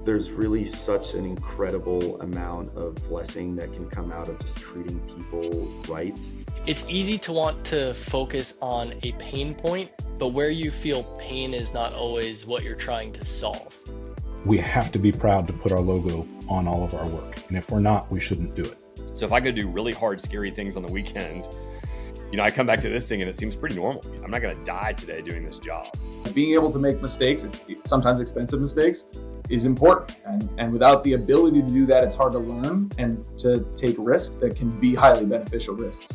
There's really such an incredible amount of blessing that can come out of just treating people right. It's easy to want to focus on a pain point, but where you feel pain is not always what you're trying to solve. We have to be proud to put our logo on all of our work. And if we're not, we shouldn't do it. So if I go do really hard, scary things on the weekend, I come back to this thing and it seems pretty normal. I'm not going to die today doing this job. Being able to make mistakes, sometimes expensive mistakes, is important. And without the ability to do that, it's hard to learn and to take risks that can be highly beneficial risks.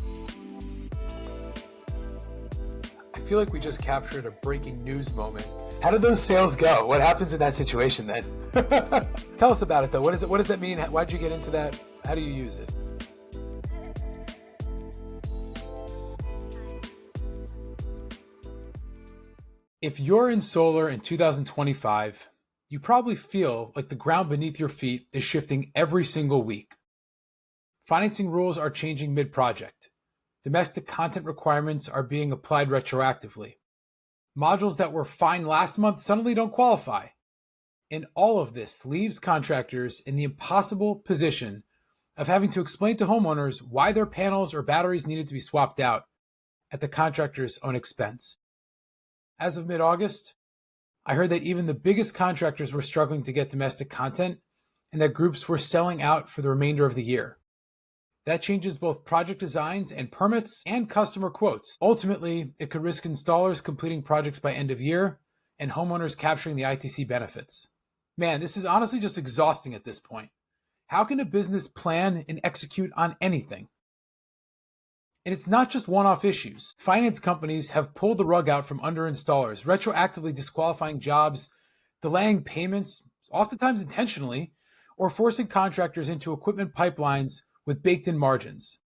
I feel like we just captured a breaking news moment. How did those sales go? What happens in that situation then? Tell us about it though. What does that mean? Why'd you get into that? How do you use it? If you're in solar in 2025, you probably feel like the ground beneath your feet is shifting every single week. Financing rules are changing mid-project. Domestic content requirements are being applied retroactively. Modules that were fine last month suddenly don't qualify. And all of this leaves contractors in the impossible position of having to explain to homeowners why their panels or batteries needed to be swapped out at the contractor's own expense. As of mid-August, I heard that even the biggest contractors were struggling to get domestic content and that groups were selling out for the remainder of the year. That changes both project designs and permits and customer quotes. Ultimately, it could risk installers completing projects by end of year and homeowners capturing the ITC benefits. Man, this is honestly just exhausting at this point. How can a business plan and execute on anything? And it's not just one-off issues. Finance companies have pulled the rug out from under installers, retroactively disqualifying jobs, delaying payments, oftentimes intentionally, or forcing contractors into equipment pipelines with baked-in margins.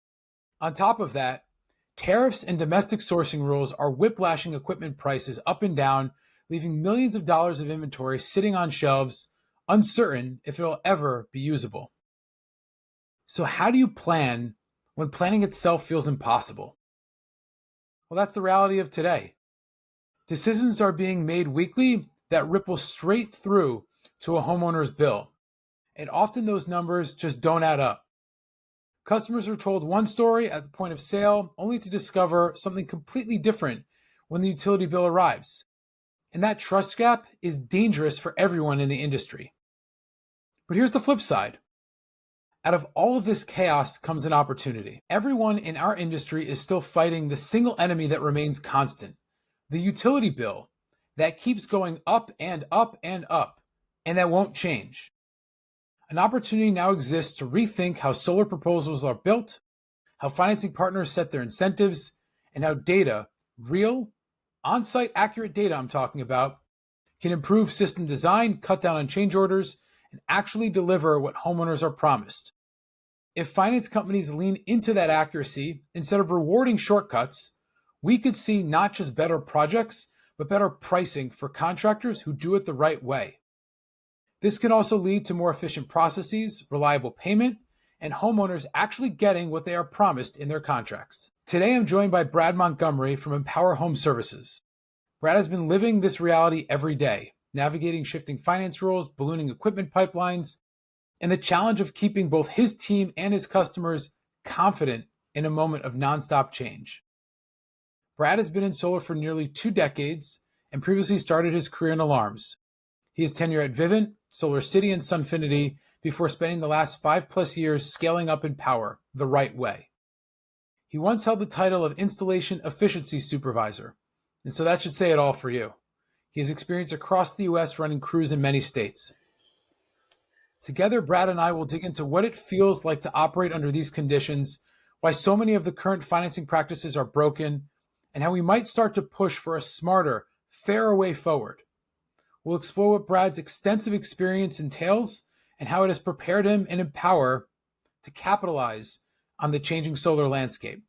On top of that, tariffs and domestic sourcing rules are whiplashing equipment prices up and down, leaving millions of dollars of inventory sitting on shelves, uncertain if it'll ever be usable. So how do you plan when planning itself feels impossible? Well, that's the reality of today. Decisions are being made weekly that ripple straight through to a homeowner's bill. And often those numbers just don't add up. Customers are told one story at the point of sale, only to discover something completely different when the utility bill arrives. And that trust gap is dangerous for everyone in the industry. But here's the flip side. Out of all of this chaos comes an opportunity. Everyone in our industry is still fighting the single enemy that remains constant, the utility bill that keeps going up and up and up, and that won't change. An opportunity now exists to rethink how solar proposals are built, how financing partners set their incentives, and how data, real, on-site accurate data I'm talking about, can improve system design, cut down on change orders, and actually deliver what homeowners are promised. If finance companies lean into that accuracy instead of rewarding shortcuts, we could see not just better projects, but better pricing for contractors who do it the right way. This can also lead to more efficient processes, reliable payment, and homeowners actually getting what they are promised in their contracts. Today, I'm joined by Brad Montgomery from Empower Home Services. Brad has been living this reality every day, navigating shifting finance rules, ballooning equipment pipelines, and the challenge of keeping both his team and his customers confident in a moment of nonstop change. Brad has been in solar for nearly 2 decades and previously started his career in alarms. He has tenure at Vivint, SolarCity, and Sunfinity before spending the last 5+ years scaling up in power the right way. He once held the title of Installation Efficiency Supervisor, and so that should say it all for you. He has experience across the U.S. running crews in many states. Together, Brad and I will dig into what it feels like to operate under these conditions, why so many of the current financing practices are broken, and how we might start to push for a smarter, fairer way forward. We'll explore what Brad's extensive experience entails and how it has prepared him and Empower to capitalize on the changing solar landscape.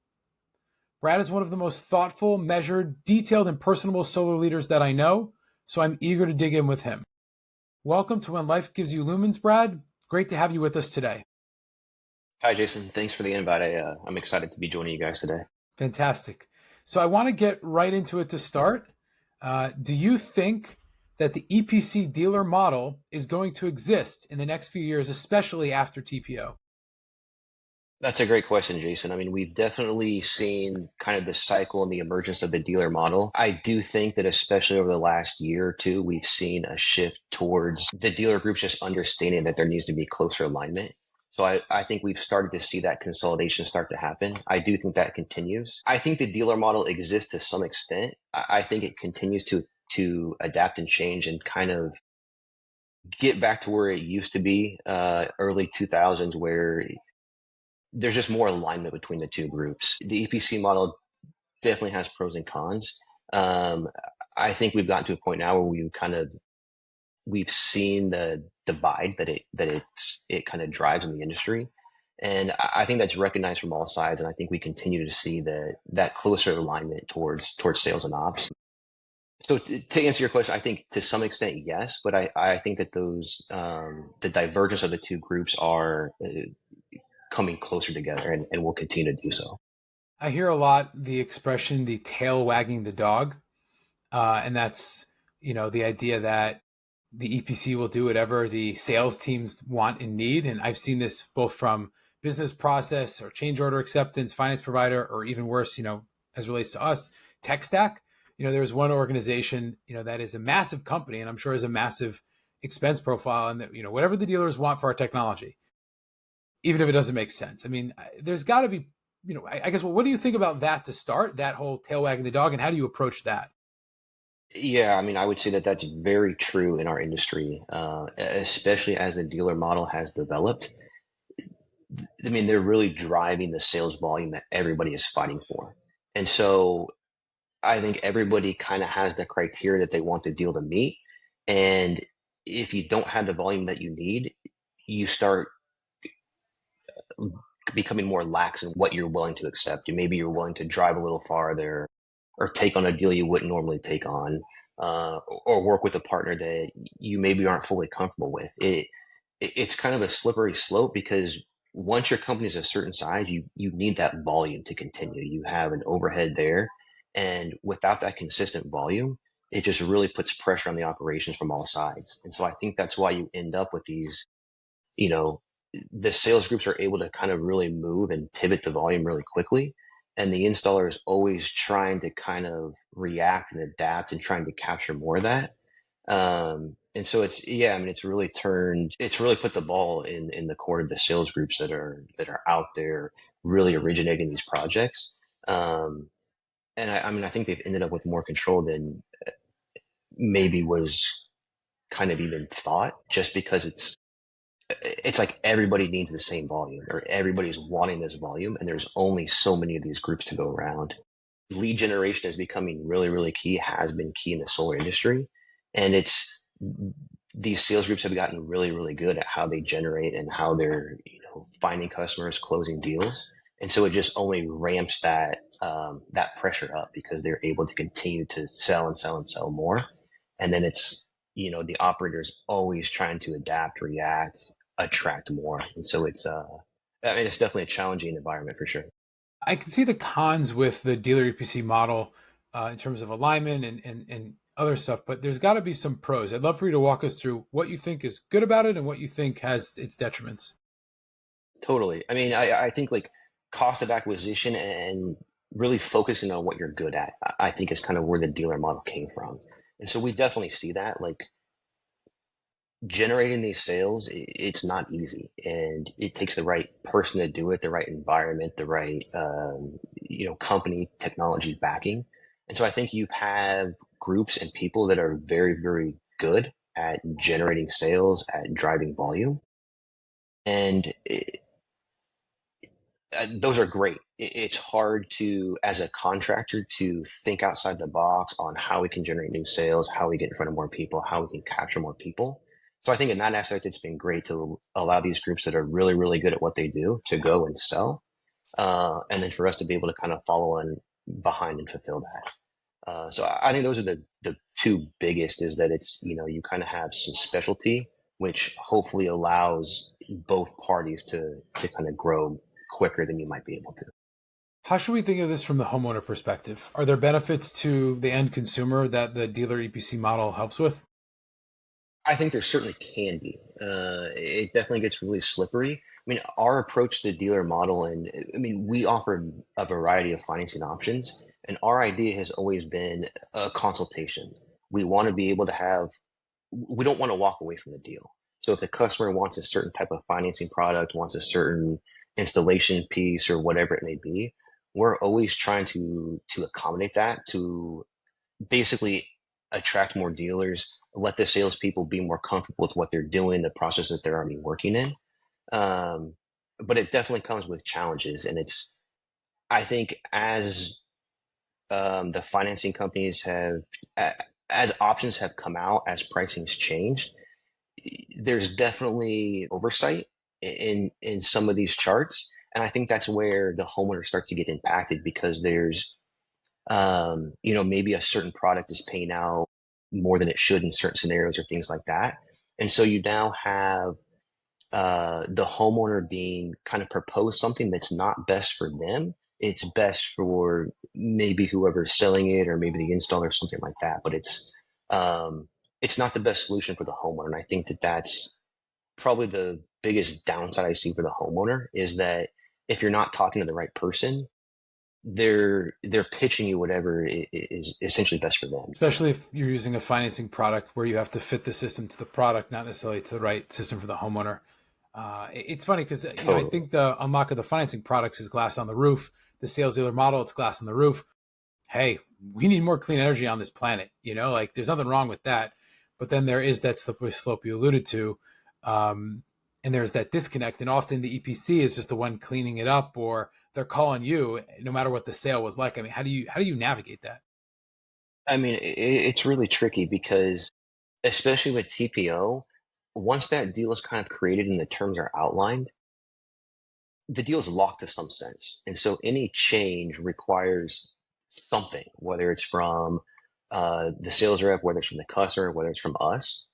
Brad is one of the most thoughtful, measured, detailed, and personable solar leaders that I know, so I'm eager to dig in with him. Welcome to When Life Gives You Lumens, Brad. Great to have you with us today. Hi, Jason. Thanks for the invite. I'm excited to be joining you guys today. Fantastic. So I want to get right into it to start. Do you think that the EPC dealer model is going to exist in the next few years, especially after TPO? That's a great question, Jason. I mean, we've definitely seen kind of the cycle and the emergence of the dealer model. I do think that especially over the last year or two, we've seen a shift towards the dealer groups just understanding that there needs to be closer alignment. So I think we've started to see that consolidation start to happen. I do think that continues. I think the dealer model exists to some extent. I think it continues to adapt and change and kind of get back to where it used to be, early 2000s, where there's just more alignment between the two groups. The EPC model definitely has pros and cons. I think we've gotten to a point now where we've seen the divide that it kind of drives in the industry, and I think that's recognized from all sides. And I think we continue to see that closer alignment towards sales and ops. So to answer your question, I think to some extent yes, but I think that those the divergence of the two groups are coming closer together, and will continue to do so. I hear a lot the expression, the tail wagging the dog. And that's, the idea that the EPC will do whatever the sales teams want and need. And I've seen this both from business process or change order acceptance, finance provider, or even worse, as relates to us, tech stack. There's one organization, that is a massive company and I'm sure has a massive expense profile, and that, whatever the dealers want for our technology, even if it doesn't make sense. I mean, there's got to be, I guess, what do you think about that to start, that whole tail wagging the dog, and how do you approach that? Yeah, I mean, I would say that that's very true in our industry, especially as the dealer model has developed. I mean, they're really driving the sales volume that everybody is fighting for. And so I think everybody kind of has the criteria that they want the deal to meet. And if you don't have the volume that you need, you start becoming more lax in what you're willing to accept. Maybe you're willing to drive a little farther, or take on a deal you wouldn't normally take on, or work with a partner that you maybe aren't fully comfortable with. It's kind of a slippery slope, because once your company is a certain size, you need that volume to continue. You have an overhead there, and without that consistent volume, it just really puts pressure on the operations from all sides. And so I think that's why you end up with these, the sales groups are able to kind of really move and pivot the volume really quickly. And the installer is always trying to kind of react and adapt and trying to capture more of that. And so it's really put the ball in the court of the sales groups that are out there really originating these projects. And I think they've ended up with more control than maybe was kind of even thought, just because it's like everybody needs the same volume, or everybody's wanting this volume, and there's only so many of these groups to go around. Lead generation is becoming really, really key, has been key in the solar industry. And these sales groups have gotten really, really good at how they generate and how they're, finding customers, closing deals. And so it just only ramps that pressure up, because they're able to continue to sell and sell and sell more. And then it's, the operator's always trying to adapt, react, attract more. And so it's definitely a challenging environment for sure. I can see the cons with the dealer EPC model in terms of alignment and other stuff, but there's got to be some pros. I'd love for you to walk us through what you think is good about it and what you think has its detriments. Totally. I mean, I think like cost of acquisition and really focusing on what you're good at, I think is kind of where the dealer model came from. And so we definitely see that, like, generating these sales, it's not easy, and it takes the right person to do it, the right environment, the right company technology backing. And so I think you have groups and people that are very, very good at generating sales, at driving volume, and those are great. It's hard to, as a contractor, to think outside the box on how we can generate new sales, how we get in front of more people, how we can capture more people. So I think in that aspect, it's been great to allow these groups that are really, really good at what they do to go and sell. And then for us to be able to kind of follow on behind and fulfill that. So I think those are the two biggest, is that it's, you kind of have some specialty, which hopefully allows both parties to kind of grow quicker than you might be able to. How should we think of this from the homeowner perspective? Are there benefits to the end consumer that the dealer EPC model helps with? I think there certainly can be. It definitely gets really slippery. I mean, our approach to the dealer model, and I mean, we offer a variety of financing options, and our idea has always been a consultation. We want to be able to have, we don't want to walk away from the deal. So if the customer wants a certain type of financing product, wants a certain installation piece or whatever it may be, we're always trying to accommodate that, to basically attract more dealers, let the salespeople be more comfortable with what they're doing, the process that they're already working in. But it definitely comes with challenges, and I think as the financing companies have, as options have come out, as pricing's changed, there's definitely oversight in some of these charts, and I think that's where the homeowner starts to get impacted, because there's maybe a certain product is paying out more than it should in certain scenarios or things like that. And so you now have the homeowner being kind of proposed something that's not best for them. It's best for maybe whoever's selling it, or maybe the installer or something like that. But it's not the best solution for the homeowner. And I think that that's probably the biggest downside I see for the homeowner, is that if you're not talking to the right person, they're pitching you whatever is essentially best for them. Especially if you're using a financing product where you have to fit the system to the product, not necessarily to the right system for the homeowner. It's funny because I think the unlock of the financing products is glass on the roof. The sales dealer model, it's glass on the roof. Hey, we need more clean energy on this planet. Like there's nothing wrong with that. But then there is that slippery slope you alluded to. And there's that disconnect. And often the EPC is just the one cleaning it up, or they're calling you no matter what the sale was like. I mean, how do you navigate that? I mean, it's really tricky, because especially with TPO, once that deal is kind of created and the terms are outlined, the deal is locked to some sense. And so any change requires something, whether it's from the sales rep, whether it's from the customer, whether it's from us.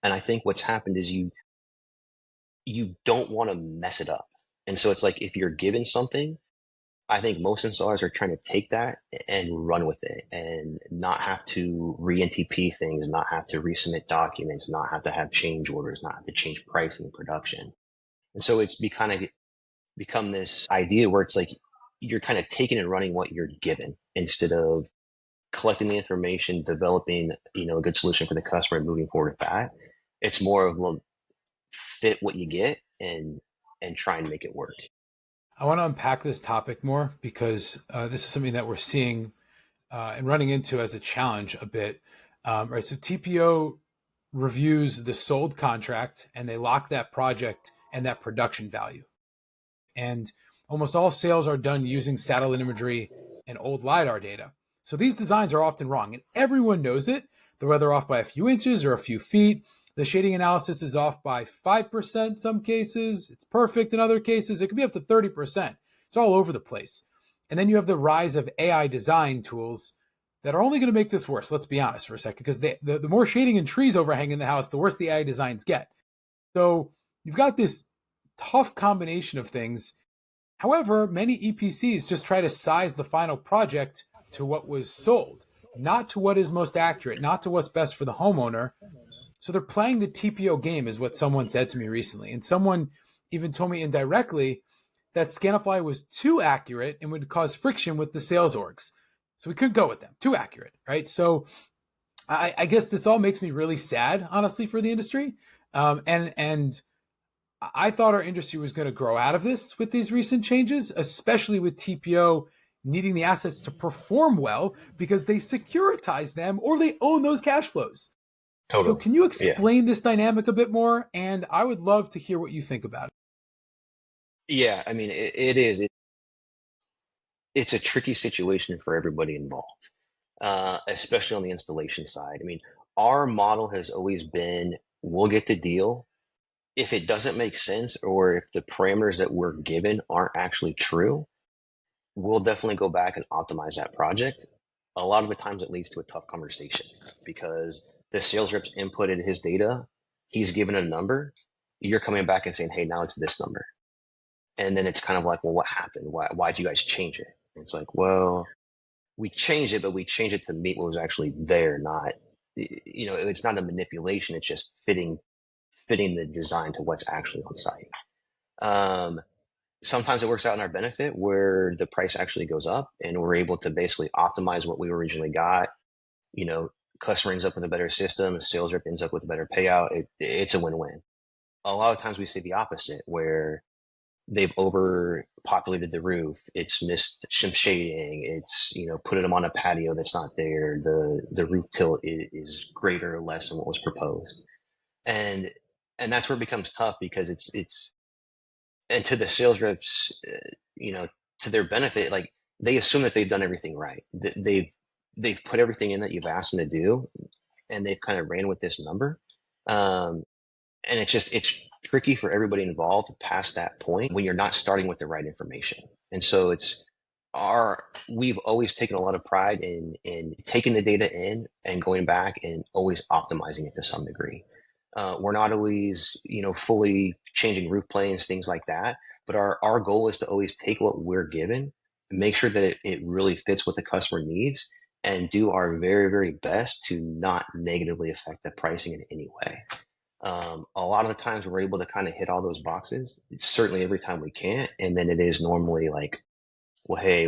And I think what's happened is you don't want to mess it up. And so it's like, if you're given something, I think most installers are trying to take that and run with it, and not have to re-NTP things, not have to resubmit documents, not have to have change orders, not have to change pricing and production. And so it's become this idea where it's like you're kind of taking and running what you're given, instead of collecting the information, developing a good solution for the customer, and moving forward with that. It's more of, well, fit what you get and try and make it work. I want to unpack this topic more, because this is something that we're seeing and running into as a challenge a bit. Right. So TPO reviews the sold contract, and they lock that project and that production value. And almost all sales are done using satellite imagery and old LiDAR data. So these designs are often wrong, and everyone knows it. They're whether off by a few inches or a few feet. The shading analysis is off by 5% some cases. It's perfect in other cases. It could be up to 30%. It's all over the place. And then you have the rise of AI design tools that are only going to make this worse. Let's be honest for a second, because the more shading and trees overhanging the house, the worse the AI designs get. So you've got this tough combination of things. However, many EPCs just try to size the final project to what was sold, not to what is most accurate, not to what's best for the homeowner. So they're playing the TPO game, is what someone said to me recently. And someone even told me indirectly that Scanifly was too accurate and would cause friction with the sales orgs. So we couldn't go with them. Too accurate, right? So I guess this all makes me really sad, honestly, for the industry. And I thought our industry was going to grow out of this with these recent changes, especially with TPO needing the assets to perform well because they securitize them or they own those cash flows. Totally. So can you explain this dynamic a bit more? And I would love to hear what you think about it. Yeah, I mean, it is. It's a tricky situation for everybody involved, especially on the installation side. I mean, our model has always been, we'll get the deal. If it doesn't make sense, or if the parameters that we're given aren't actually true, we'll definitely go back and optimize that project. A lot of the times it leads to a tough conversation, because the sales rep's inputted his data, he's given a number, you're coming back and saying, hey, now it's this number. And then it's kind of like, well, what happened? Why'd you guys change it? And it's like, well, we changed it, but we changed it to meet what was actually there, not, you know, what we thought. And so it's kind of like, well, what happened? Why'd you guys change it? And it's like, well, we changed it, but we changed it to meet what was actually there, not, you know, what we thought. And so it's kind of like, well, what happened? Why'd you guys change it? And it's like, well, we changed it, but we changed it to meet what was actually there, not, you know, what we thought. it's not a manipulation. It's just fitting the design to what's actually on site. Sometimes it works out in our benefit where the price actually goes up and we're able to basically optimize what we originally got. Customer ends up with a better system, sales rep ends up with a better payout. It's a win-win. A lot of times we see the opposite where they've overpopulated the roof. It's missed some shading. It's, putting them on a patio that's not there. The roof tilt is greater or less than what was proposed. And that's where it becomes tough because and to the sales reps, to their benefit, like they assume that they've done everything right. They've put everything in that you've asked them to do, and they've kind of ran with this number. And it's tricky for everybody involved past that point when you're not starting with the right information. And so we've always taken a lot of pride in taking the data in and going back and always optimizing it to some degree. We're not always, fully changing roof planes, things like that. But our goal is to always take what we're given and make sure that it really fits what the customer needs and do our very, very best to not negatively affect the pricing in any way. A lot of the times we're able to kind of hit all those boxes. It's certainly every time we can't. And then it is normally like, well, hey,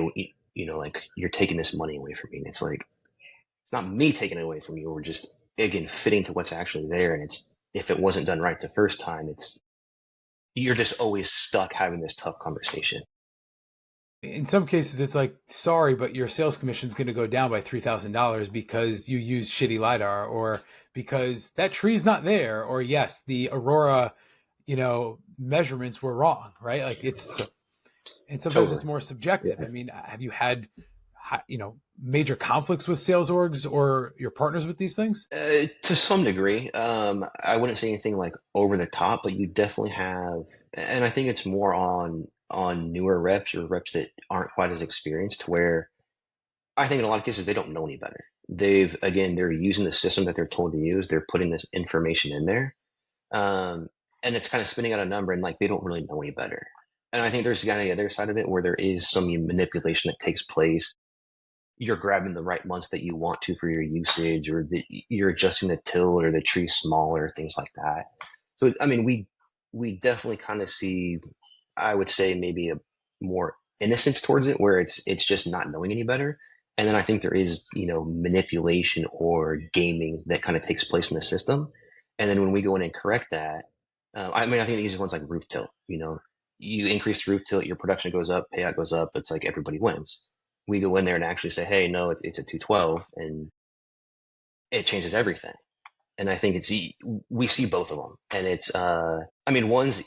like you're taking this money away from me. And it's like, it's not me taking it away from you. We're just, again, fitting to what's actually there. And if it wasn't done right the first time, you're just always stuck having this tough conversation. In some cases, it's like, sorry, but your sales commission is going to go down by $3,000 because you used shitty LiDAR, or because that tree's not there, or yes, the Aurora, measurements were wrong, right? Like and sometimes Totally. It's more subjective. Yeah. I mean, have you had, major conflicts with sales orgs or your partners with these things? To some degree. I wouldn't say anything like over the top, but you definitely have, and I think it's more on newer reps or reps that aren't quite as experienced, where I think in a lot of cases they don't know any better. They're using the system that they're told to use. They're putting this information in there, and it's kind of spinning out a number, and like they don't really know any better. And I think there's kind of the other side of it where there is some manipulation that takes place. You're grabbing the right months that you want to for your usage, or you're adjusting the tilt or the tree smaller, things like that. So, I mean, we definitely kind of see, I would say, maybe a more innocence towards it, where it's just not knowing any better. And then I think there is, manipulation or gaming that kind of takes place in the system. And then when we go in and correct that, I think the easiest one's like roof tilt. You increase the roof tilt, your production goes up, payout goes up. It's like everybody wins. We go in there and actually say, hey, no, it's a 212, and it changes everything. And I think we see both of them. And one's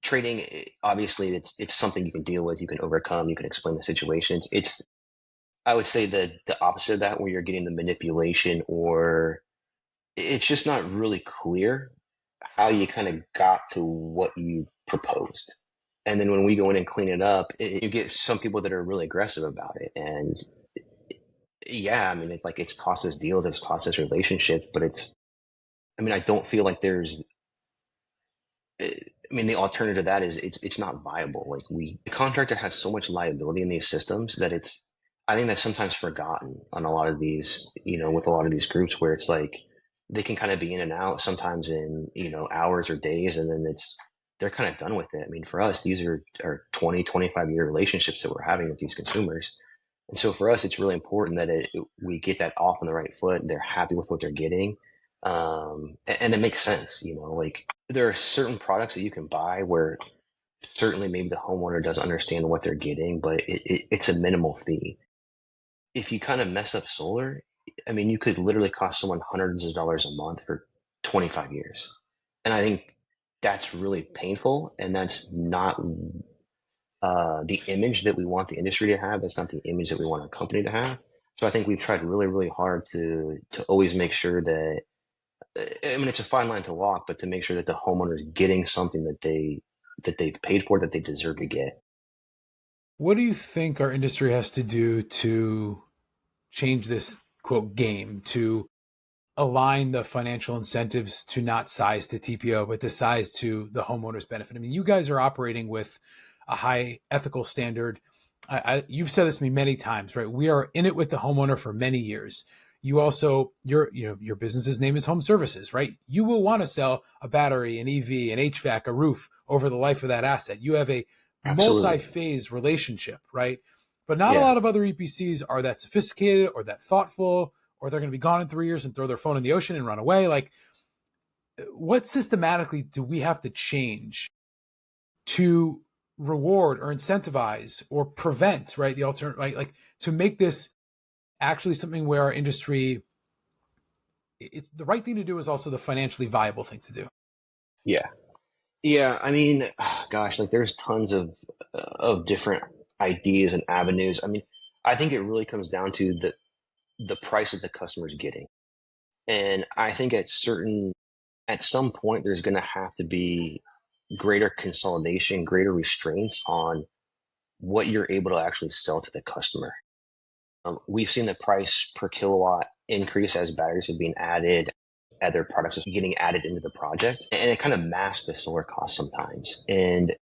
trading, obviously it's something you can deal with, you can overcome, you can explain the situations. I would say the opposite of that, where you're getting the manipulation, or it's just not really clear how you kind of got to what you proposed. And then when we go in and clean it up, you get some people that are really aggressive about it. And yeah, it's like it's cost us deals, it's cost us relationships, but I don't feel like there's, the alternative to that is it's not viable. Like the contractor has so much liability in these systems that I think that's sometimes forgotten on a lot of these, with a lot of these groups, where it's like they can kind of be in and out sometimes in, hours or days, and then they're kind of done with it. For us, these are 20, 25-year relationships that we're having with these consumers. And so for us, it's really important that we get that off on the right foot. They're happy with what they're getting. And it makes sense, like there are certain products that you can buy where certainly maybe the homeowner doesn't understand what they're getting, but it's a minimal fee. If you kind of mess up solar, you could literally cost someone hundreds of dollars a month for 25 years. And I think that's really painful, and that's not the image that we want the industry to have. That's not the image that we want our company to have. So I think we've tried really, really hard to always make sure that, it's a fine line to walk, but to make sure that the homeowner is getting something that they've paid for, that they deserve to get. What do you think our industry has to do to change this quote game, to align the financial incentives to not size to TPO, but to size to the homeowner's benefit? You guys are operating with a high ethical standard. You've said this to me many times, right? We are in it with the homeowner for many years. you also, your business's name is Home Services, right? You will want to sell a battery, an EV, an HVAC, a roof over the life of that asset. You have a Absolutely. multi-phase relationship, right? But not a Yeah. lot of other EPCs are that sophisticated or that thoughtful, or they're going to be gone in 3 years and throw their phone in the ocean and run away. Like, what systematically do we have to change to reward or incentivize or prevent, right, the alternate, right, like to make this actually something where our industry, it's the right thing to do, is also the financially viable thing to do? Yeah. Yeah. I mean, gosh, like there's tons of different ideas and avenues. I mean, I think it really comes down to the price that the customer is getting. And I think at some point, there's going to have to be greater consolidation, greater restraints on what you're able to actually sell to the customer. We've seen the price per kilowatt increase as batteries are being added, other products are getting added into the project, and it kind of masks the solar cost sometimes. And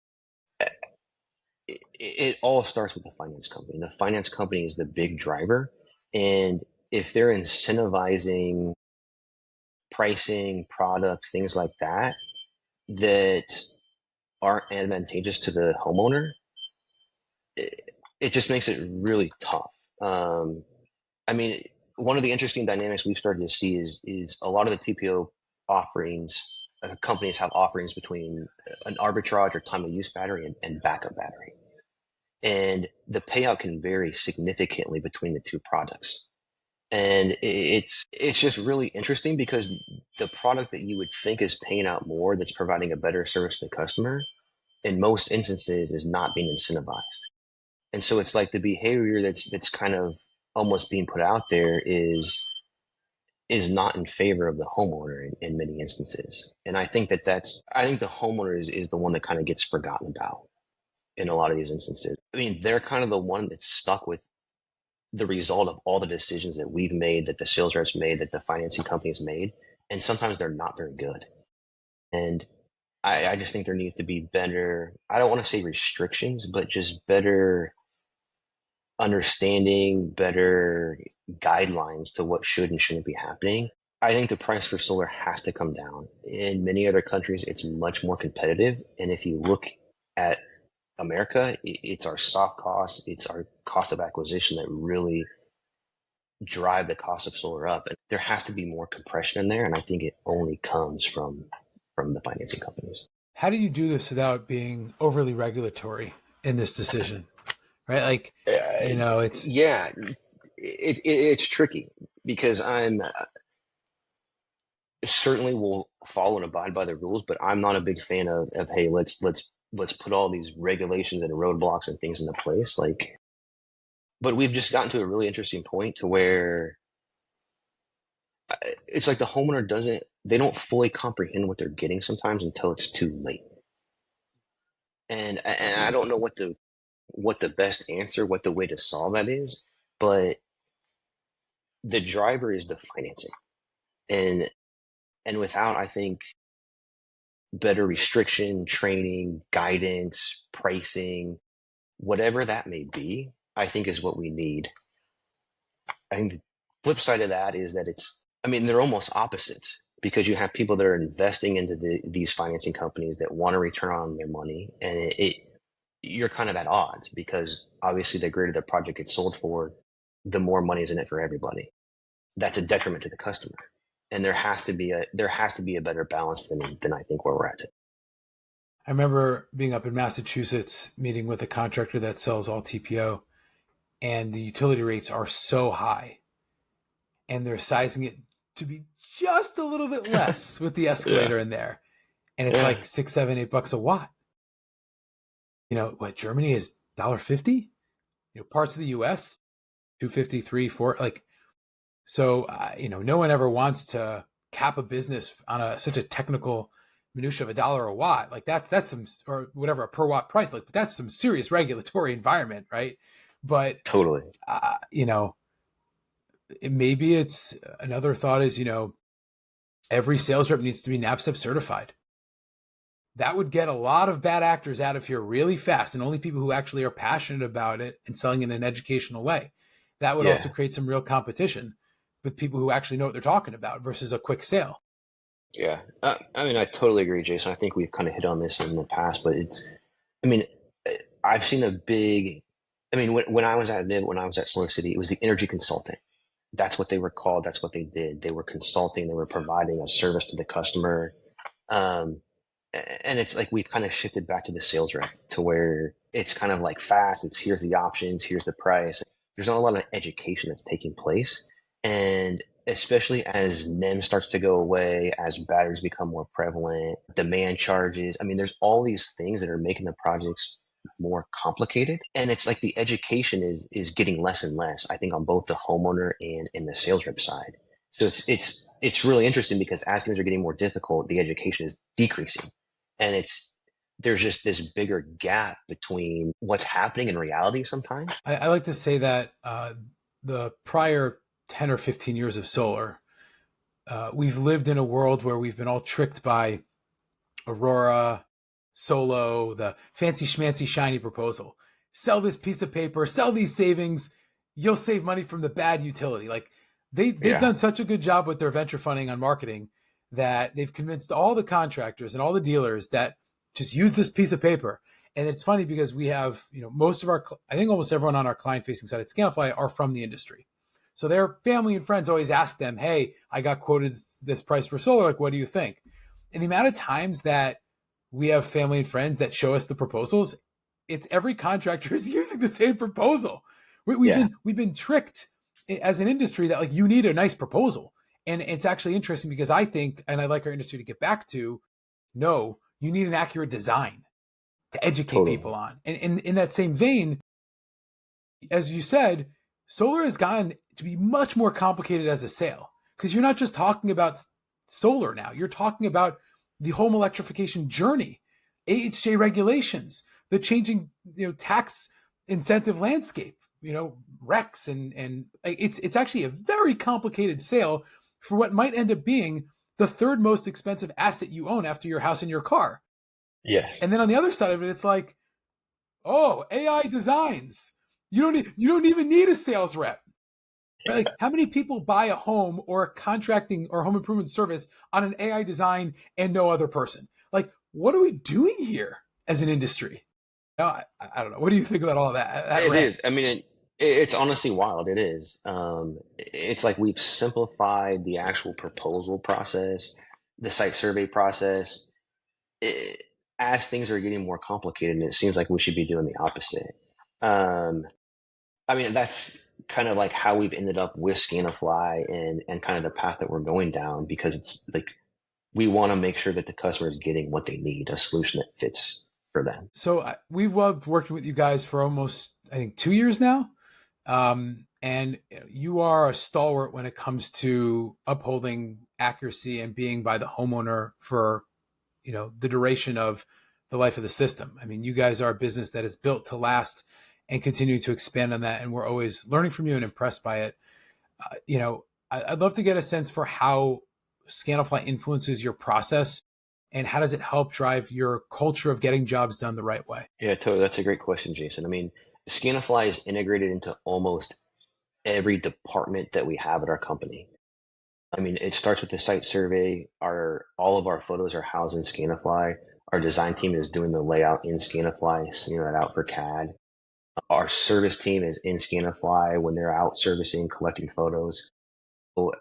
it all starts with the finance company. The finance company is the big driver. And if they're incentivizing pricing, product, things like that, that aren't advantageous to the homeowner, it just makes it really tough. I mean, one of the interesting dynamics we've started to see is a lot of the TPO offerings, companies have offerings between an arbitrage or time of use battery and backup battery. And the payout can vary significantly between the two products. And it's just really interesting because the product that you would think is paying out more, that's providing a better service to the customer, in most instances is not being incentivized. And so it's like the behavior that's kind of almost being put out there is not in favor of the homeowner in many instances. And I think I think the homeowner is the one that kind of gets forgotten about in a lot of these instances. I mean, they're kind of the one that's stuck with the result of all the decisions that we've made, that the sales reps made, that the financing companies made. And sometimes they're not very good. And I just think there needs to be better, I don't want to say restrictions, but just better understanding, better guidelines to what should and shouldn't be happening. I think the price for solar has to come down. In many other countries, it's much more competitive. And if you look at America, it's our soft costs, it's our cost of acquisition that really drive the cost of solar up. And there has to be more compression in there. And I think it only comes from the financing companies. How do you do this without being overly regulatory in this decision? Right? Like, it's... Yeah, it's tricky because I'm certainly will follow and abide by the rules, but I'm not a big fan of hey, let's put all these regulations and roadblocks and things into place. Like, but we've just gotten to a really interesting point to where it's like the homeowner they don't fully comprehend what they're getting sometimes until it's too late. And I don't know what the best answer, what the way to solve that is, but the driver is the financing. And without, I think, better restriction, training, guidance, pricing, whatever that may be, I think is what we need. I think the flip side of that is that they're almost opposites, because you have people that are investing into these financing companies that want to return on their money, and you're kind of at odds, because obviously the greater the project gets sold for, the more money is in it for everybody. That's a detriment to the customer. And there has to be a better balance than I think where we're at. I remember being up in Massachusetts, meeting with a contractor that sells all TPO, and the utility rates are so high, and they're sizing it to be just a little bit less with the escalator in there. And it's like $6, $7, $8 a watt. What Germany is $1.50? Parts of the US, $2.50, $3, $4, like, so, no one ever wants to cap a business on such a technical minutia of $1 a watt. Like that's some, or whatever, a per watt price, like, but that's some serious regulatory environment, right? But totally, maybe it's another thought is, every sales rep needs to be NABCEP certified. That would get a lot of bad actors out of here really fast, and only people who actually are passionate about it and selling in an educational way. That would also create some real competition. with people who actually know what they're talking about versus a quick sale. Yeah. I mean, I totally agree, Jason. I think we've kind of hit on this in the past, but I mean, I've seen when I was at SolarCity, it was the energy consultant. That's what they were called. That's what they did. They were consulting. They were providing a service to the customer. Um, and it's like we've kind of shifted back to the sales rep to where it's kind of like fast. It's here's the options, here's the price. There's not a lot of education that's taking place. And especially as NEM starts to go away, as batteries become more prevalent, demand charges. I mean, there's all these things that are making the projects more complicated. And it's like the education is getting less and less, I think, on both the homeowner and in the sales rep side. So it's really interesting because as things are getting more difficult, the education is decreasing. And there's just this bigger gap between what's happening in reality sometimes. I like to say that the prior 10 or 15 years of solar, we've lived in a world where we've been all tricked by Aurora, Solo, the fancy schmancy shiny proposal. Sell this piece of paper, sell these savings, you'll save money from the bad utility. Like they've done such a good job with their venture funding on marketing that they've convinced all the contractors and all the dealers that just use this piece of paper. And it's funny because we have, most of I think almost everyone on our client facing side at Scanifly are from the industry. So their family and friends always ask them, hey, I got quoted this price for solar. Like, what do you think? And the amount of times that we have family and friends that show us the proposals, it's every contractor is using the same proposal. We've been tricked as an industry that like you need a nice proposal. And it's actually interesting because I think, and I'd like our industry to get back to, no, you need an accurate design to educate people on. And in that same vein, as you said, solar has gotten to be much more complicated as a sale because you're not just talking about solar now. You're talking about the home electrification journey, AHJ regulations, the changing tax incentive landscape, RECs, and it's actually a very complicated sale for what might end up being the third most expensive asset you own after your house and your car. Yes. And then on the other side of it, it's like, oh, AI designs. You don't even need a sales rep. Right? Like, how many people buy a home or a contracting or home improvement service on an AI design and no other person? Like, what are we doing here as an industry? I don't know. What do you think about all of that? It is. I mean, it's honestly wild. It is. It's like we've simplified the actual proposal process, the site survey process. As things are getting more complicated, and it seems like we should be doing the opposite. I mean, that's kind of like how we've ended up with Scanifly and kind of the path that we're going down, because it's like we want to make sure that the customer is getting what they need, a solution that fits for them. So we've loved working with you guys for almost, I think, 2 years now. And you are a stalwart when it comes to upholding accuracy and being by the homeowner for, the duration of the life of the system. I mean, you guys are a business that is built to last and continue to expand on that. And we're always learning from you and impressed by it. I'd love to get a sense for how Scanifly influences your process and how does it help drive your culture of getting jobs done the right way? Yeah, totally. That's a great question, Jason. I mean, Scanifly is integrated into almost every department that we have at our company. I mean, it starts with the site survey. All of our photos are housed in Scanifly. Our design team is doing the layout in Scanify, sending that out for CAD. Our service team is in Scanify when they're out servicing, collecting photos. So,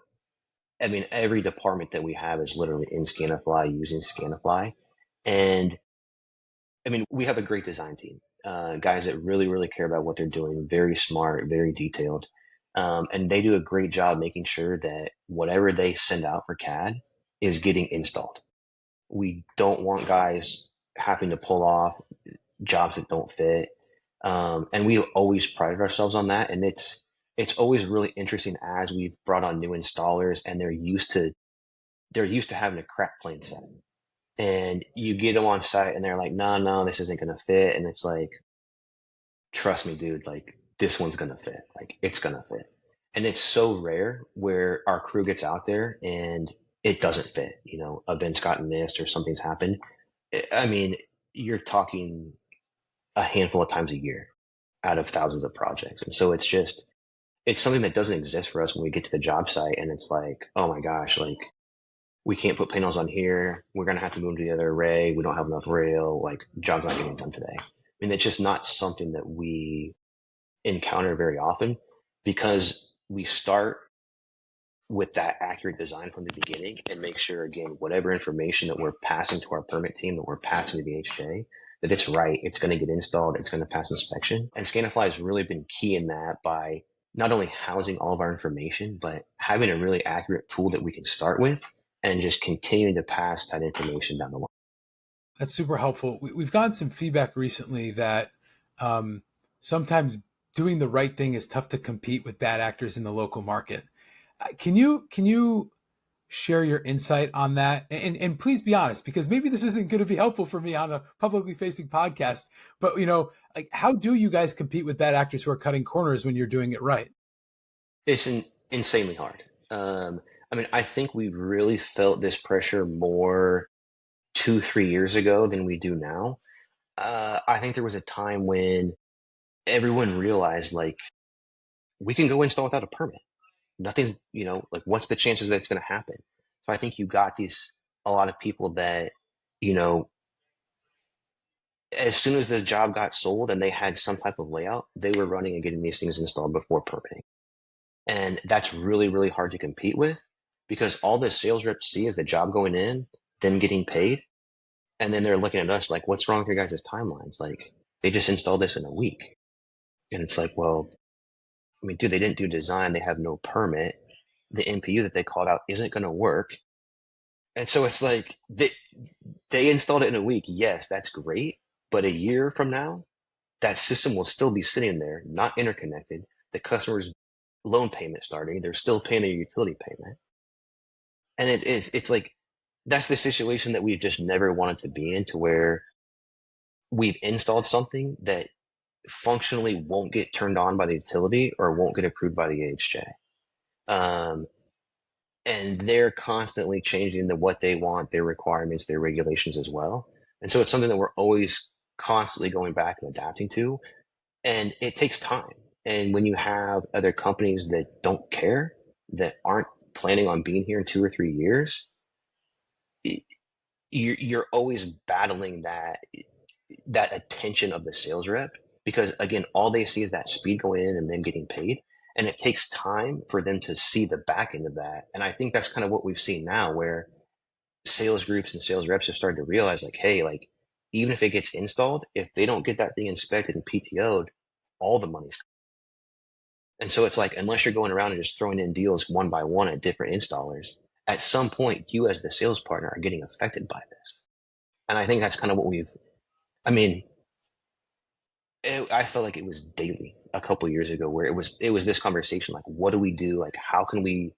I mean, every department that we have is literally in Scanify, using Scanify. And I mean, we have a great design team, guys that really, really care about what they're doing, very smart, very detailed. And they do a great job making sure that whatever they send out for CAD is getting installed. We don't want guys having to pull off jobs that don't fit. And we always prided ourselves on that. And it's always really interesting as we've brought on new installers and they're used to having a crack plane set. And you get them on site and they're like, no, this isn't going to fit. And it's like, trust me, dude, like this one's going to fit. Like it's going to fit. And it's so rare where our crew gets out there and it doesn't fit, a vent's gotten missed or something's happened. I mean, you're talking a handful of times a year out of thousands of projects. And so it's it's something that doesn't exist for us when we get to the job site, and it's like, oh my gosh, like we can't put panels on here. We're gonna have to move to the other array. We don't have enough rail. Like job's not getting done today. I mean, it's just not something that we encounter very often because we start with that accurate design from the beginning and make sure, again, whatever information that we're passing to our permit team, that we're passing to the HJ, that it's right, it's going to get installed, it's going to pass inspection. And Scanifly has really been key in that by not only housing all of our information, but having a really accurate tool that we can start with and just continuing to pass that information down the line. That's super helpful. We've gotten some feedback recently that sometimes doing the right thing is tough to compete with bad actors in the local market. Can you share your insight on that? And please be honest, because maybe this isn't going to be helpful for me on a publicly facing podcast, but like how do you guys compete with bad actors who are cutting corners when you're doing it right? It's insanely hard. I mean, I think we really felt this pressure more 2-3 years ago than we do now. I think there was a time when everyone realized like we can go install without a permit. Nothing's, like what's the chances that it's going to happen? So I think you got a lot of people that, as soon as the job got sold and they had some type of layout, they were running and getting these things installed before permitting. And that's really, really hard to compete with because all the sales reps see is the job going in, them getting paid. And then they're looking at us like, what's wrong with your guys' timelines? Like they just installed this in a week. And it's like, well, I mean, dude, they didn't do design. They have no permit. The MPU that they called out isn't going to work. And so it's like they installed it in a week. Yes, that's great. But a year from now, that system will still be sitting there, not interconnected. The customer's loan payment starting. They're still paying their utility payment. And it's like, that's the situation that we've just never wanted to be in, to where we've installed something that functionally won't get turned on by the utility or won't get approved by the AHJ. And they're constantly changing what they want, their requirements, their regulations as well. And so it's something that we're always constantly going back and adapting to. And it takes time. And when you have other companies that don't care, that aren't planning on being here in 2 or 3 years, you're always battling that attention of the sales rep, because again, all they see is that speed going in and them getting paid. And it takes time for them to see the back end of that. And I think that's kind of what we've seen now, where sales groups and sales reps have started to realize like, hey, like even if it gets installed, if they don't get that thing inspected and PTO'd, all the money's gone. And so it's like, unless you're going around and just throwing in deals one by one at different installers, at some point you as the sales partner are getting affected by this. And I think that's kind of what I felt like it was daily a couple of years ago, where it was this conversation, like, what do we do? Like, how can we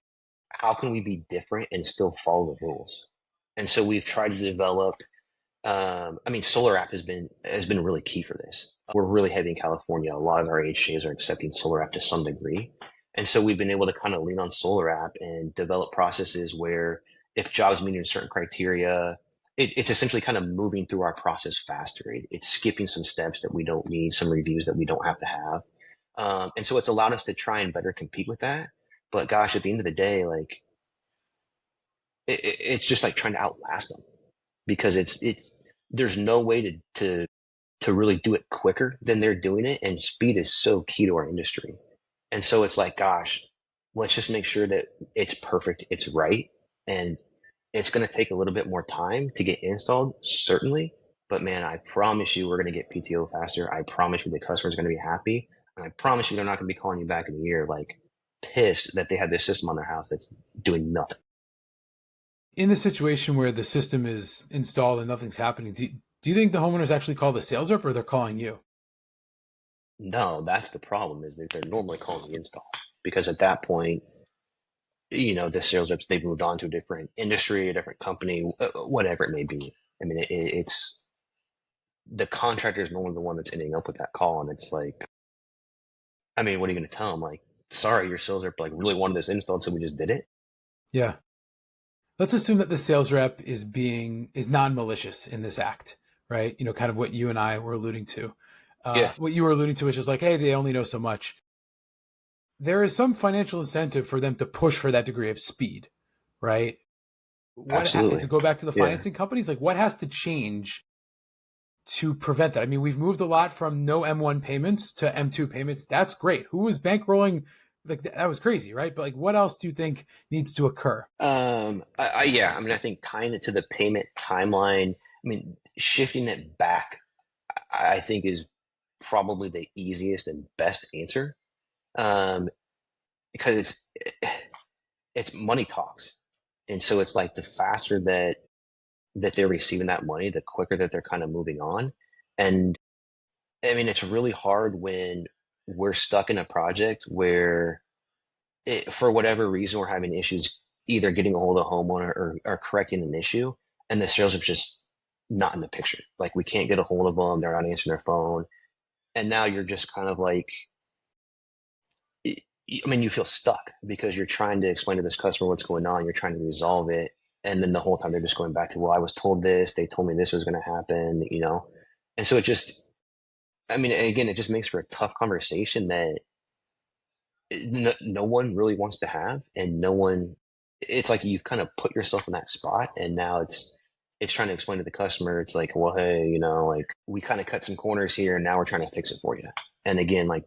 be different and still follow the rules? And so we've tried to develop, Solar App has been really key for this. We're really heavy in California. A lot of our HJs are accepting Solar App to some degree. And so we've been able to kind of lean on Solar App and develop processes where if jobs meet certain criteria, it's essentially kind of moving through our process faster. It's skipping some steps that we don't need, some reviews that we don't have to have. And so it's allowed us to try and better compete with that. But gosh, at the end of the day, like it's just like trying to outlast them, because there's no way to really do it quicker than they're doing it. And speed is so key to our industry. And so it's like, gosh, let's just make sure that it's perfect, it's right. And it's going to take a little bit more time to get installed, certainly. But man, I promise you, we're going to get PTO faster. I promise you the customer's going to be happy. And I promise you they're not going to be calling you back in a year like pissed that they have this system on their house that's doing nothing. In the situation where the system is installed and nothing's happening, do you think the homeowners actually call the sales rep, or they're calling you? No, that's the problem, is that they're normally calling the install, because at that point, the sales reps, they've moved on to a different industry, a different company, whatever it may be. I mean, it's the contractor is normally the one that's ending up with that call. And it's like, I mean, what are you going to tell them? Like, sorry, your sales rep like really wanted this installed, so we just did it. Yeah. Let's assume that the sales rep is non-malicious in this act, right? Kind of what you and I were alluding to. Yeah. What you were alluding to is just like, hey, they only know so much. there is some financial incentive for them to push for that degree of speed, right? Absolutely. To go back to the Yeah. financing companies, like what has to change to prevent that? I mean, we've moved a lot from no M1 payments to M2 payments. That's great. Who was bankrolling? Like that was crazy, right? But like, what else do you think needs to occur? Yeah. I mean, I think tying it to the payment timeline, I mean, shifting it back, I think is probably the easiest and best answer. Because it's money talks. And so it's like the faster that they're receiving that money, the quicker that they're kind of moving on. And I mean, it's really hard when we're stuck in a project where for whatever reason, we're having issues either getting a hold of a homeowner or correcting an issue, and the sales are just not in the picture. Like we can't get a hold of them. They're not answering their phone. And now you're just kind of like, I mean, you feel stuck because you're trying to explain to this customer what's going on. You're trying to resolve it. And then the whole time they're just going back to, well, I was told this, they told me this was going to happen, you know? And so it just, I mean, again, it just makes for a tough conversation that no one really wants to have. And no one, it's like you've kind of put yourself in that spot. And now it's trying to explain to the customer, it's like, well, hey, you know, like we kind of cut some corners here and now we're trying to fix it for you. And again, like,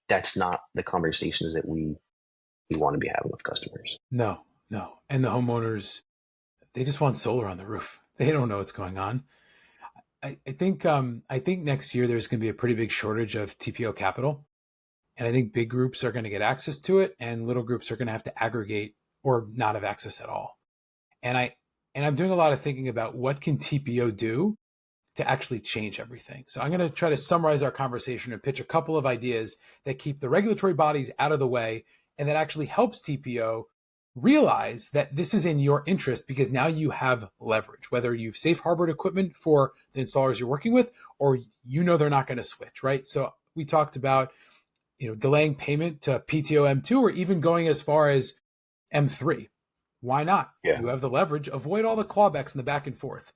that's not the conversations that we want to be having with customers. No. And the homeowners, they just want solar on the roof. They don't know what's going on. I think next year there's going to be a pretty big shortage of TPO capital. And I think big groups are going to get access to it and little groups are going to have to aggregate or not have access at all. And I'm doing a lot of thinking about what can TPO do to actually change everything. So I'm going to try to summarize our conversation and pitch a couple of ideas that keep the regulatory bodies out of the way and that actually helps TPO realize that this is in your interest because now you have leverage, whether you've safe harbored equipment for the installers you're working with, or you know they're not going to switch, right? So we talked about, you know, delaying payment to PTO M2 or even going as far as M3. Why not? Yeah. You have the leverage, avoid all the clawbacks and the back and forth.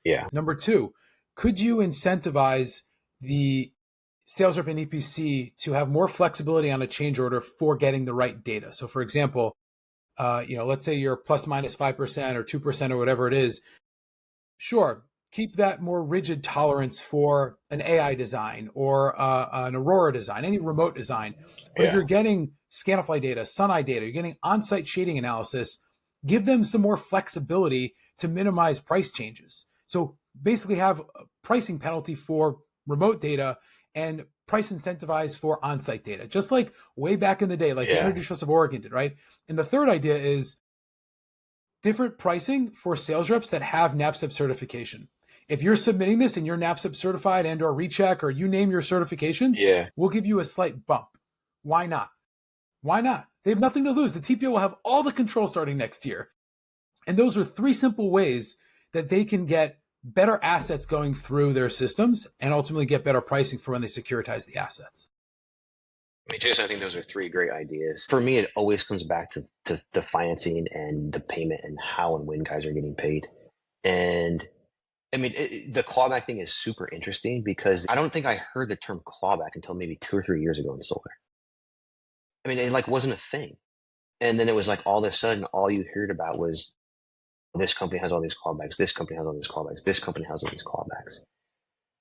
Yeah. Number two, could you incentivize the sales rep and EPC to have more flexibility on a change order for getting the right data? So for example, let's say you're plus minus 5% or 2% or whatever it is. Sure, keep that more rigid tolerance for an AI design or an Aurora design, any remote design. But if you're getting Scanifly data, Sun-Eye data, you're getting on-site shading analysis, give them some more flexibility to minimize price changes. So basically have a pricing penalty for remote data and price incentivize for on-site data, just like way back in the day, like the Energy Trust of Oregon did, right? And the third idea is different pricing for sales reps that have NABCEP certification. If you're submitting this and you're NABCEP certified and or recheck or you name your certifications, we'll give you a slight bump. Why not? Why not? They have nothing to lose. The TPO will have all the control starting next year. And those are three simple ways that they can get better assets going through their systems and ultimately get better pricing for when they securitize the assets. I mean, Jason, I think those are three great ideas. For me, it always comes back to the financing and the payment and how and when guys are getting paid. And I mean, the clawback thing is super interesting because I don't think I heard the term clawback until maybe 2 or 3 years ago in solar. I mean, it like wasn't a thing. And then it was like all of a sudden, all you heard about was this company has all these clawbacks. This company has all these clawbacks. This company has all these clawbacks.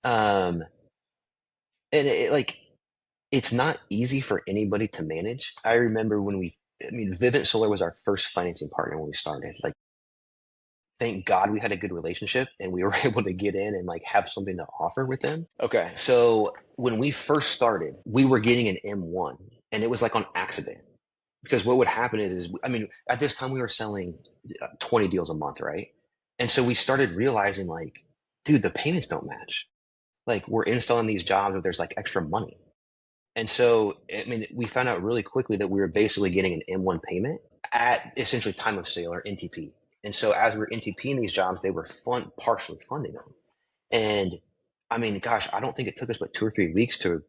And it's not easy for anybody to manage. I remember Vivint Solar was our first financing partner when we started. Like, thank God we had a good relationship and we were able to get in and like have something to offer with them. Okay. So when we first started, we were getting an M1 and it was like on accident. Because what would happen is at this time we were selling 20 deals a month, right? And so we started realizing like, dude, the payments don't match. Like we're installing these jobs where there's like extra money. And so, we found out really quickly that we were basically getting an M1 payment at essentially time of sale or NTP. And so as we were NTPing these jobs, they were partially funding them. And I don't think it took us but 2 or 3 weeks to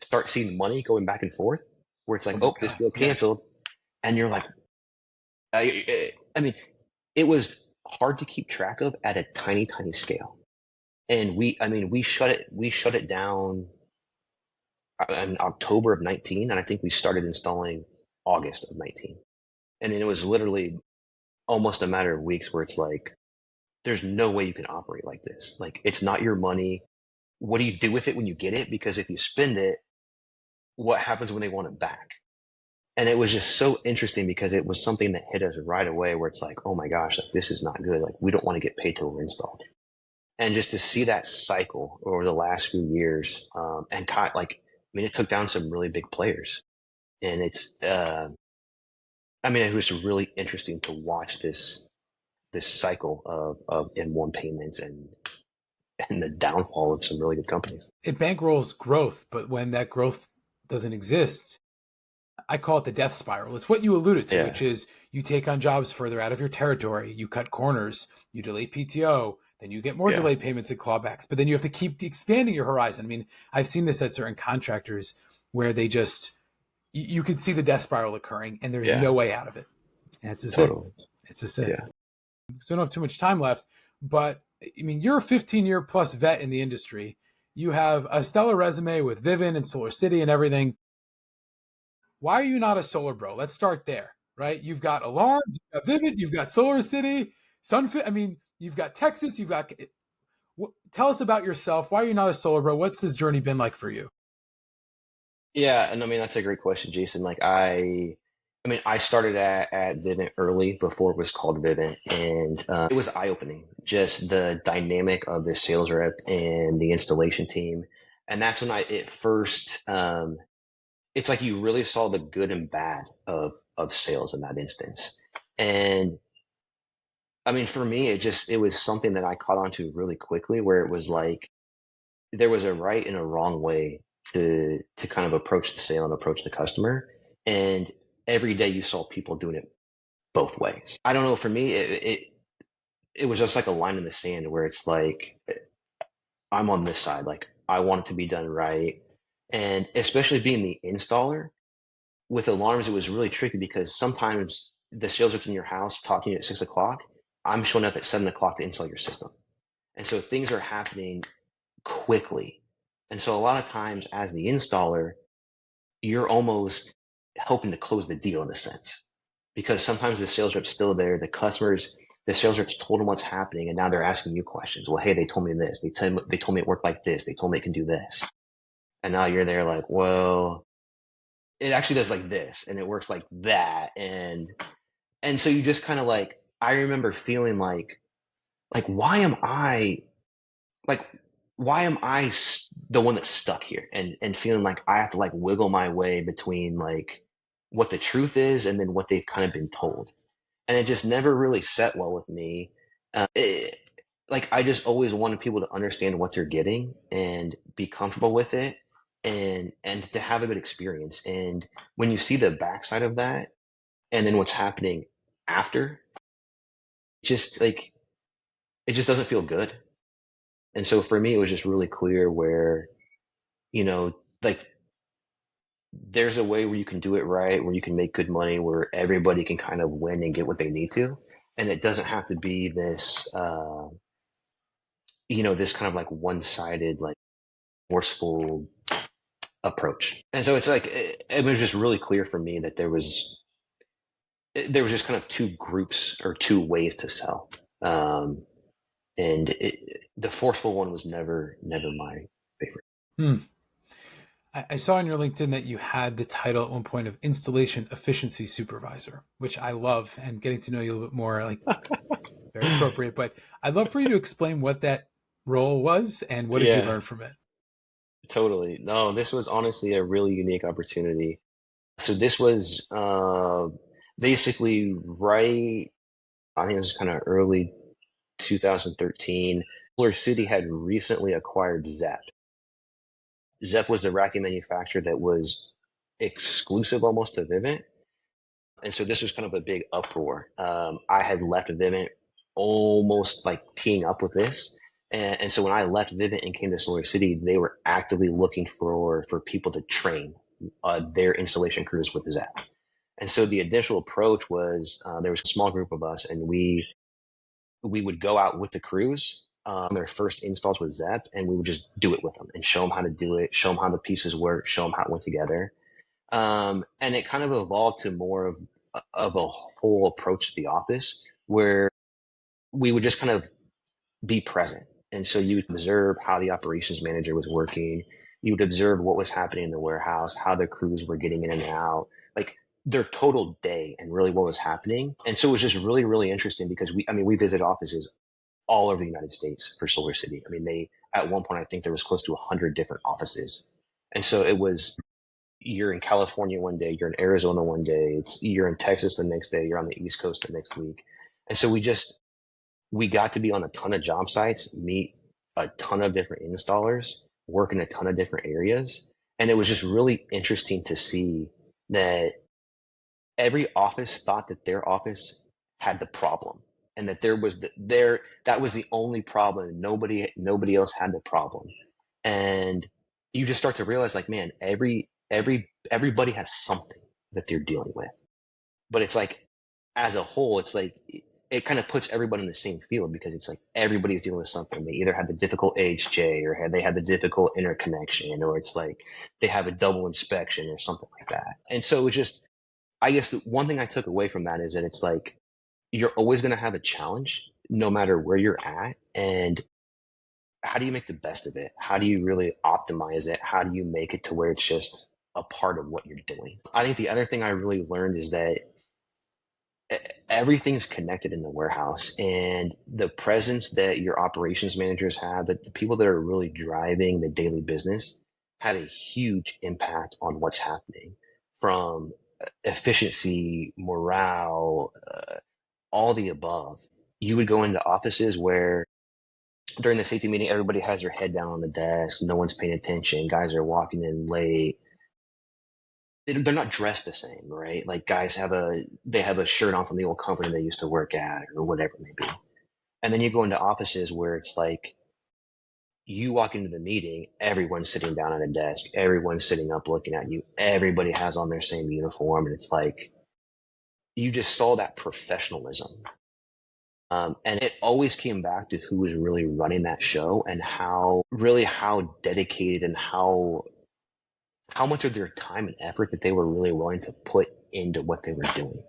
start seeing money going back and forth where it's like, this deal canceled. Yeah. And you're like, it was hard to keep track of at a tiny, tiny scale. And we shut it down in October of 19, and I think we started installing August of 19. And then it was literally almost a matter of weeks where it's like, there's no way you can operate like this. Like, it's not your money. What do you do with it when you get it? Because if you spend it, what happens when they want it back? And it was just so interesting because it was something that hit us right away where it's like, oh my gosh, like this is not good. Like, we don't want to get paid till we're installed. And just to see that cycle over the last few years, and like, I mean, it took down some really big players, and it's, I mean, it was really interesting to watch this cycle of M1 payments and the downfall of some really good companies. It bankrolls growth, but when that growth doesn't exist, I call it the death spiral. It's what you alluded to, which is you take on jobs further out of your territory, you cut corners, you delay PTO, then you get more delayed payments and clawbacks, but then you have to keep expanding your horizon. I mean, I've seen this at certain contractors where they just, you can see the death spiral occurring and there's no way out of it. And it's just it. It's just it. So we don't have too much time left, but I mean, you're a 15-year plus vet in the industry. You have a stellar resume with Vivint and SolarCity and everything. Why are you not a solar bro? Let's start there, right? You've got alarms, you've got Vivint, you've got SolarCity, Sunfit. I mean, you've got Texas, you've got. Tell us about yourself. Why are you not a solar bro? What's this journey been like for you? Yeah, and I mean, that's a great question, Jason. Like, I mean, I started at Vivint early before it was called Vivint, and it was eye-opening, just the dynamic of the sales rep and the installation team. And that's when it first, it's like you really saw the good and bad of sales in that instance. And I mean, for me, it was something that I caught on to really quickly, where it was like there was a right and a wrong way to kind of approach the sale and approach the customer. And every day you saw people doing it both ways. I don't know, for me, it was just like a line in the sand where it's like, I'm on this side, like I want it to be done right. And especially being the installer with alarms, it was really tricky because sometimes the sales reps in your house talking to you at 6 o'clock, I'm showing up at 7 o'clock to install your system. And so things are happening quickly. And so a lot of times as the installer, you're almost helping to close the deal in a sense, because sometimes the sales rep's still there. The sales reps told them what's happening, and now they're asking you questions. Well, hey, they told me this. They told me it worked like this. They told me it can do this. And now you're there like, well, it actually does like this, and it works like that. And so you just kind of like, I remember feeling like, why am I the one that's stuck here, and feeling like I have to like wiggle my way between like what the truth is and then what they've kind of been told. And it just never really set well with me. Like, I just always wanted people to understand what they're getting and be comfortable with it, and to have a good experience. And when you see the backside of that, and then what's happening after, just like, it just doesn't feel good. And so for me, it was just really clear where, like, there's a way where you can do it right, where you can make good money, where everybody can kind of win and get what they need to. And it doesn't have to be this, this kind of like one-sided, like forceful approach. And so it's like, it was just really clear for me that there was just kind of two groups or two ways to sell. And the forceful one was never my favorite. I saw on your LinkedIn that you had the title at one point of Installation Efficiency Supervisor, which I love, and getting to know you a little bit more, like, very appropriate. But I'd love for you to explain what that role was and what did you learn from it? Totally. No, this was honestly a really unique opportunity. So this was basically right, I think it was kind of early 2013. SolarCity had recently acquired ZEP. ZEP was a racking manufacturer that was exclusive almost to Vivint. And so this was kind of a big uproar. I had left Vivint almost like teeing up with this. And so when I left Vivint and came to SolarCity, they were actively looking for people to train their installation crews with ZEP. And so the initial approach was there was a small group of us, and we would go out with the crews their first installs with ZEP, and we would just do it with them and show them how to do it, show them how the pieces work, show them how it went together. And it kind of evolved to more of a whole approach to the office where we would just kind of be present. And so you would observe how the operations manager was working. You would observe what was happening in the warehouse, how the crews were getting in and out, like their total day and really what was happening. And so it was just really, really interesting because we visit offices all over the United States for SolarCity. I mean, at one point, I think there was close to 100 different offices. And so it was, you're in California one day, you're in Arizona one day, you're in Texas the next day, you're on the East Coast the next week. And so we got to be on a ton of job sites, meet a ton of different installers, work in a ton of different areas. And it was just really interesting to see that every office thought that their office had the problem and that that was the only problem. Nobody else had the problem. And you just start to realize, like, man, everybody has something that they're dealing with. But it's like, as a whole, it's like, it kind of puts everybody in the same field because it's like everybody's dealing with something. They either have the difficult HJ or they have the difficult interconnection, or it's like they have a double inspection or something like that. And so it's just, I guess the one thing I took away from that is that it's like, you're always going to have a challenge no matter where you're at. And how do you make the best of it? How do you really optimize it? How do you make it to where it's just a part of what you're doing? I think the other thing I really learned is that everything's connected in the warehouse, and the presence that your operations managers have, that the people that are really driving the daily business, had a huge impact on what's happening, from efficiency, morale, all the above. You would go into offices where during the safety meeting, everybody has their head down on the desk. No one's paying attention. Guys are walking in late. They're not dressed the same, right? Like, guys have a shirt on from the old company they used to work at or whatever it may be. And then you go into offices where it's like, you walk into the meeting, everyone's sitting down at a desk, everyone's sitting up looking at you, everybody has on their same uniform. And it's like, you just saw that professionalism. And it always came back to who was really running that show and how dedicated and how much of their time and effort that they were really willing to put into what they were doing.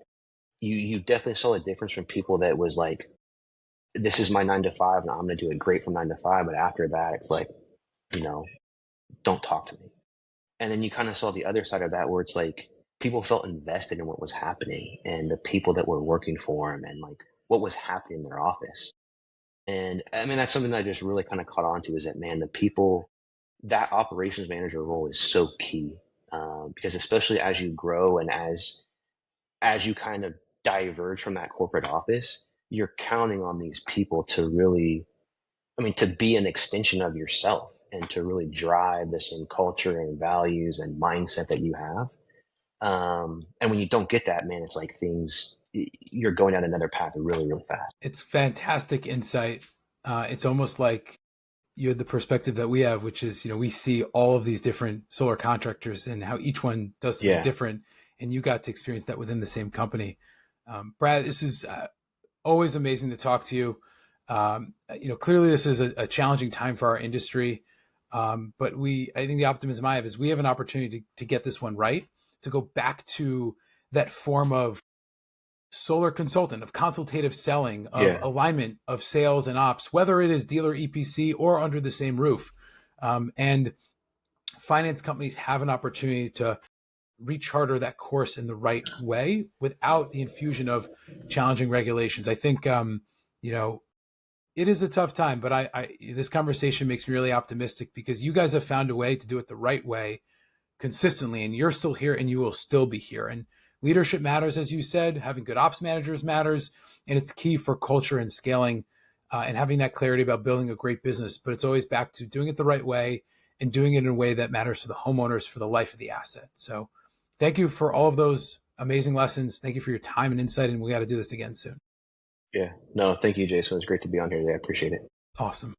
You definitely saw a difference from people that was like, this is my 9 to 5 and I'm going to do it great from 9 to 5. But after that, it's like, don't talk to me. And then you kind of saw the other side of that where it's like, people felt invested in what was happening and the people that were working for them and like what was happening in their office. And I mean, that's something that I just really kind of caught on to, is that, man, the people, that operations manager role is so key, because especially as you grow and as you kind of diverge from that corporate office, you're counting on these people to really, to be an extension of yourself and to really drive the same culture and values and mindset that you have. And when you don't get that, man, it's like you're going down another path really, really fast. It's fantastic insight. It's almost like you had the perspective that we have, which is, we see all of these different solar contractors and how each one does something different. And you got to experience that within the same company. Brad, this is always amazing to talk to you. Clearly this is a challenging time for our industry. But I think the optimism I have is we have an opportunity to get this one right, to go back to that form of solar consultant, of consultative selling, of alignment of sales and ops, whether it is dealer EPC or under the same roof. And finance companies have an opportunity to recharter that course in the right way without the infusion of challenging regulations. I think, it is a tough time, but this conversation makes me really optimistic because you guys have found a way to do it the right way consistently, and you're still here and you will still be here. And leadership matters, as you said, having good ops managers matters, and it's key for culture and scaling and having that clarity about building a great business. But it's always back to doing it the right way and doing it in a way that matters to the homeowners for the life of the asset. So thank you for all of those amazing lessons. Thank you for your time and insight, and we got to do this again soon. Yeah. No, thank you, Jason. It was great to be on here today. I appreciate it. Awesome.